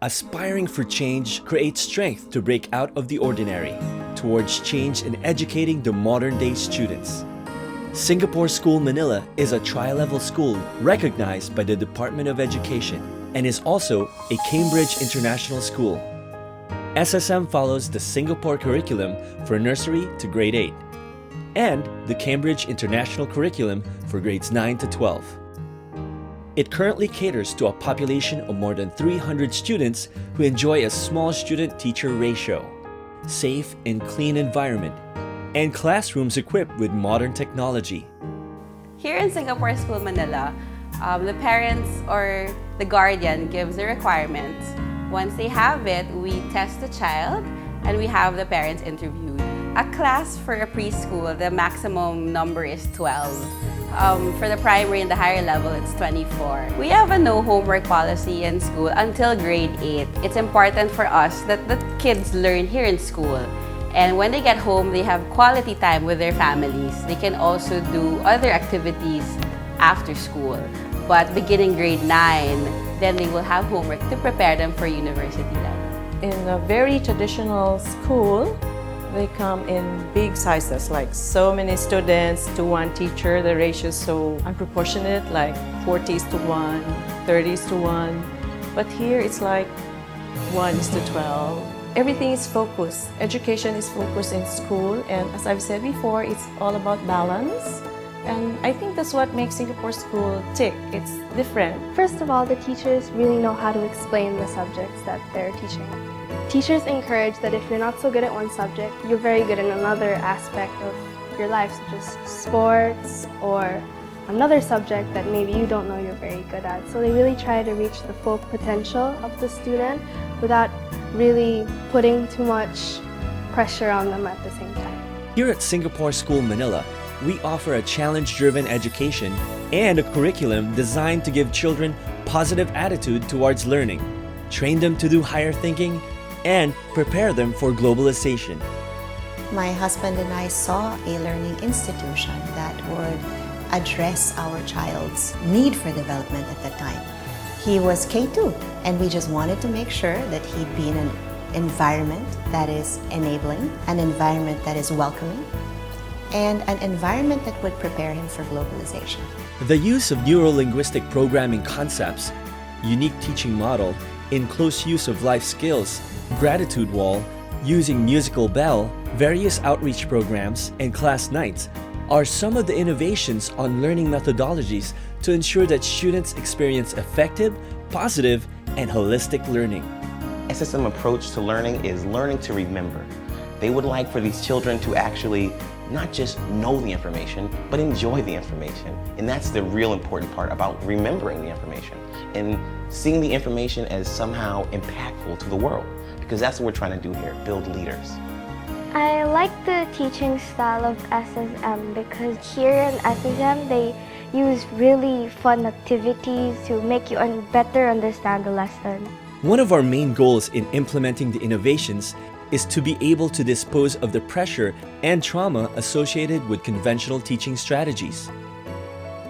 Aspiring for change creates strength to break out of the ordinary towards change in educating the modern-day students. Singapore School Manila is a tri-level school recognized by the Department of Education and is also a Cambridge International School. SSM follows the Singapore curriculum for nursery to grade 8 and the Cambridge International curriculum for grades 9 to 12. It currently caters to a population of more than 300 students who enjoy a small student-teacher ratio, safe and clean environment, and classrooms equipped with modern technology. Here in Singapore School Manila, the parents or the guardian gives the requirements. Once they have it, we test the child and we have the parents interviewed. A class for a preschool, the maximum number is 12. For the primary and the higher level, it's 24. We have a no homework policy in school until grade 8. It's important for us that the kids learn here in school. And when they get home, they have quality time with their families. They can also do other activities after school. But beginning grade 9, then they will have homework to prepare them for university life. In a very traditional school, they come in big sizes, like so many students to one teacher. The ratio is so unproportionate, like 40s to 1, 30s to 1. But here it's like 1 to 12. Everything is focused. Education is focused in school, and as I've said before, it's all about balance. And I think that's what makes Singapore school tick. It's different. First of all, the teachers really know how to explain the subjects that they're teaching. Teachers encourage that if you're not so good at one subject, you're very good in another aspect of your life, such as sports or another subject that maybe you don't know you're very good at. So they really try to reach the full potential of the student without really putting too much pressure on them at the same time. Here at Singapore School Manila, we offer a challenge-driven education and a curriculum designed to give children positive attitude towards learning, train them to do higher thinking, and prepare them for globalization. My husband and I saw a learning institution that would address our child's need for development at that time. He was K2, and we just wanted to make sure that he'd be in an environment that is enabling, an environment that is welcoming, and an environment that would prepare him for globalization. The use of neuro-linguistic programming concepts, unique teaching model, in close use of life skills, gratitude wall, using musical bell, various outreach programs, and class nights are some of the innovations on learning methodologies to ensure that students experience effective, positive, and holistic learning. SSM approach to learning is learning to remember. They would like for these children to actually not just know the information, but enjoy the information. And that's the real important part about remembering the information and seeing the information as somehow impactful to the world, because that's what we're trying to do here, build leaders. I like the teaching style of SSM because here in SSM they use really fun activities to make you better understand the lesson. One of our main goals in implementing the innovations is to be able to dispose of the pressure and trauma associated with conventional teaching strategies,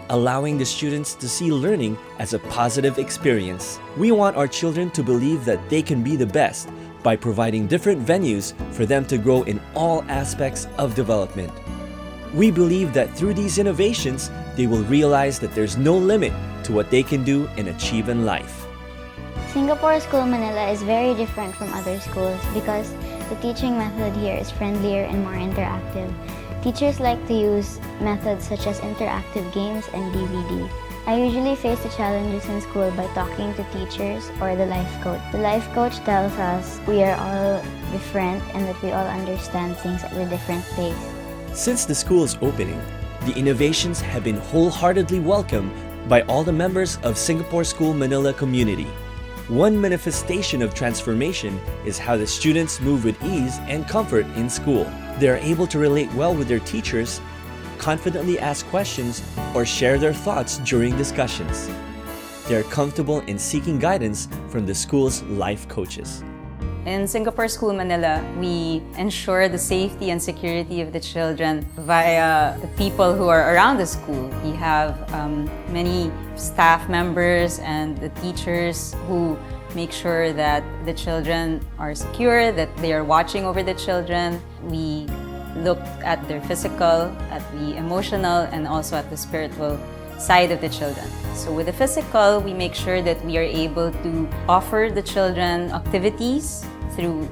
allowing the students to see learning as a positive experience. We want our children to believe that they can be the best by providing different venues for them to grow in all aspects of development. We believe that through these innovations, they will realize that there's no limit to what they can do and achieve in life. Singapore School Manila is very different from other schools because the teaching method here is friendlier and more interactive. Teachers like to use methods such as interactive games and DVD. I usually face the challenges in school by talking to teachers or the life coach. The life coach tells us we are all different and that we all understand things at a different pace. Since the school's opening, the innovations have been wholeheartedly welcomed by all the members of Singapore School Manila community. One manifestation of transformation is how the students move with ease and comfort in school. They are able to relate well with their teachers, confidently ask questions, or share their thoughts during discussions. They are comfortable in seeking guidance from the school's life coaches. In Singapore School Manila, we ensure the safety and security of the children via the people who are around the school. We have many staff members and the teachers who make sure that the children are secure, that they are watching over the children. We look at their physical, at the emotional, and also at the spiritual side of the children. So with the physical, we make sure that we are able to offer the children activities through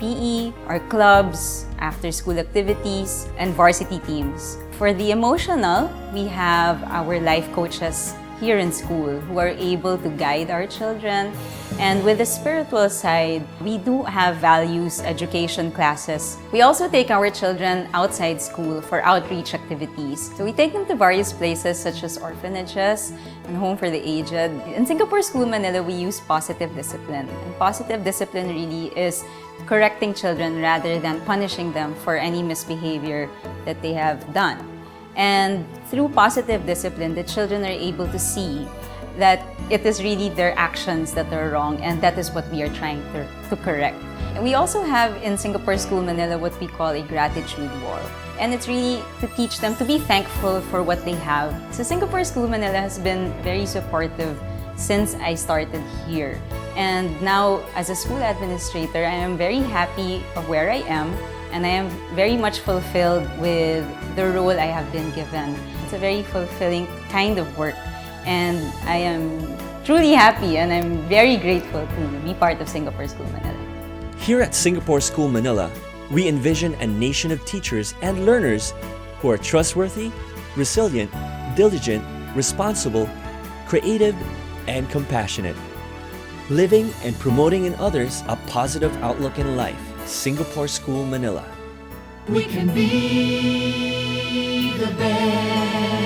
PE, our clubs, after-school activities, and varsity teams. For the emotional, we have our life coaches here in school who are able to guide our children. And with the spiritual side, we do have values education classes. We also take our children outside school for outreach activities. So we take them to various places such as orphanages and home for the aged. In Singapore School Manila, we use positive discipline. And positive discipline really is correcting children rather than punishing them for any misbehavior that they have done. And through positive discipline, the children are able to see that it is really their actions that are wrong, and that is what we are trying to correct. And we also have in Singapore School Manila what we call a gratitude wall. And it's really to teach them to be thankful for what they have. So Singapore School Manila has been very supportive since I started here. And now, as a school administrator, I am very happy of where I am, and I am very much fulfilled with the role I have been given. It's a very fulfilling kind of work, and I am truly happy and I'm very grateful to be part of Singapore School Manila. Here at Singapore School Manila, we envision a nation of teachers and learners who are trustworthy, resilient, diligent, responsible, creative, and compassionate, living and promoting in others a positive outlook in life. Singapore School Manila. We can be the best.